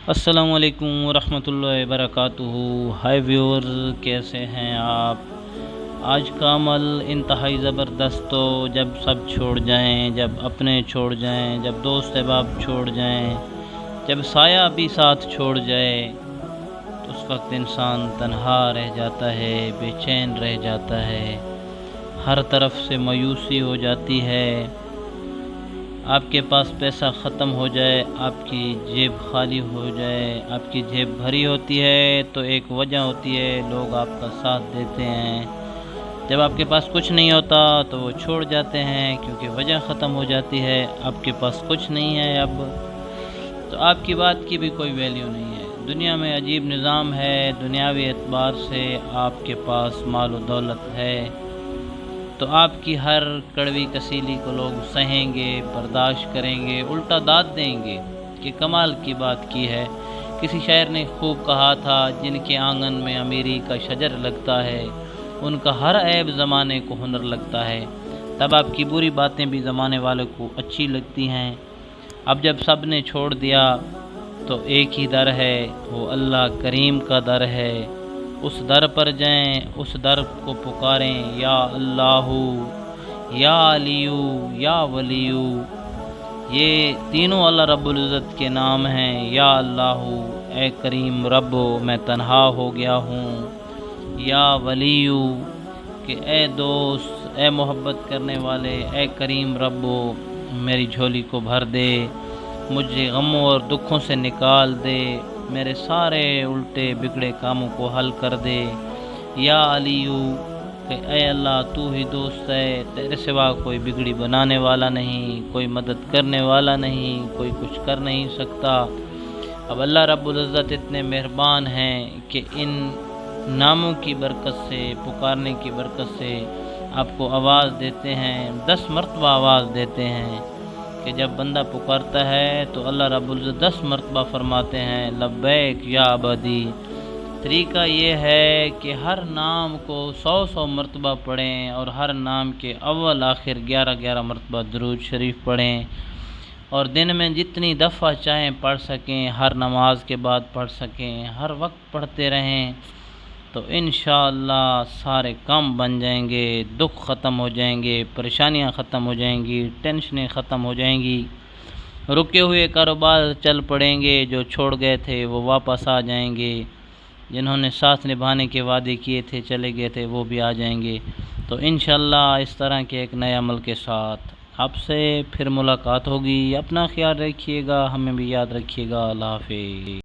السلام علیکم ورحمۃ اللہ وبرکاتہ۔ ہائی ویورز، کیسے ہیں آپ؟ آج کا عمل انتہائی زبردست تو جب سب چھوڑ جائیں، جب اپنے چھوڑ جائیں، جب دوست احباب چھوڑ جائیں، جب سایہ بھی ساتھ چھوڑ جائے تو اس وقت انسان تنہا رہ جاتا ہے، بے چین رہ جاتا ہے، ہر طرف سے مایوسی ہو جاتی ہے۔ آپ کے پاس پیسہ ختم ہو جائے، آپ کی جیب خالی ہو جائے، آپ کی جیب بھری ہوتی ہے تو ایک وجہ ہوتی ہے، لوگ آپ کا ساتھ دیتے ہیں۔ جب آپ کے پاس کچھ نہیں ہوتا تو وہ چھوڑ جاتے ہیں کیونکہ وجہ ختم ہو جاتی ہے، آپ کے پاس کچھ نہیں ہے اب تو آپ کی بات کی بھی کوئی ویلیو نہیں ہے۔ دنیا میں عجیب نظام ہے، دنیاوی اعتبار سے آپ کے پاس مال و دولت ہے تو آپ کی ہر کڑوی کسیلی کو لوگ سہیں گے، برداشت کریں گے، الٹا داد دیں گے کہ کمال کی بات کی ہے۔ کسی شاعر نے خوب کہا تھا، جن کے آنگن میں امیری کا شجر لگتا ہے ان کا ہر عیب زمانے کو ہنر لگتا ہے۔ تب آپ کی بری باتیں بھی زمانے والوں کو اچھی لگتی ہیں۔ اب جب سب نے چھوڑ دیا تو ایک ہی در ہے، وہ اللہ کریم کا در ہے۔ اس در پر جائیں، اس در کو پکاریں، یا اللہ، یا علیو، یا ولیو۔ یہ تینوں اللہ رب العزت کے نام ہیں۔ یا اللہ، اے کریم رب میں تنہا ہو گیا ہوں۔ یا ولیو، کہ اے دوست، اے محبت کرنے والے، اے کریم رب میری جھولی کو بھر دے، مجھے غموں اور دکھوں سے نکال دے، میرے سارے الٹے بگڑے کاموں کو حل کر دے۔ یا علیو، کہ اے اللہ تو ہی دوست ہے، تیرے سوا کوئی بگڑی بنانے والا نہیں، کوئی مدد کرنے والا نہیں، کوئی کچھ کر نہیں سکتا۔ اب اللہ رب العزت اتنے مہربان ہیں کہ ان ناموں کی برکت سے، پکارنے کی برکت سے آپ کو آواز دیتے ہیں، 10 مرتبہ آواز دیتے ہیں کہ جب بندہ پکارتا ہے تو اللہ رب العزت 10 مرتبہ فرماتے ہیں لبیک یا عبادی۔ طریقہ یہ ہے کہ ہر نام کو 100 مرتبہ پڑھیں اور ہر نام کے اول آخر 11 مرتبہ درود شریف پڑھیں، اور دن میں جتنی دفعہ چاہیں پڑھ سکیں، ہر نماز کے بعد پڑھ سکیں، ہر وقت پڑھتے رہیں تو انشاءاللہ سارے کام بن جائیں گے، دکھ ختم ہو جائیں گے، پریشانیاں ختم ہو جائیں گی، ٹینشنیں ختم ہو جائیں گی، رکے ہوئے کاروبار چل پڑیں گے، جو چھوڑ گئے تھے وہ واپس آ جائیں گے، جنہوں نے ساتھ نبھانے کے وعدے کیے تھے چلے گئے تھے وہ بھی آ جائیں گے۔ تو انشاءاللہ اس طرح کے ایک نئے عمل کے ساتھ آپ سے پھر ملاقات ہوگی۔ اپنا خیال رکھیے گا، ہمیں بھی یاد رکھیے گا۔ اللہ حافظ۔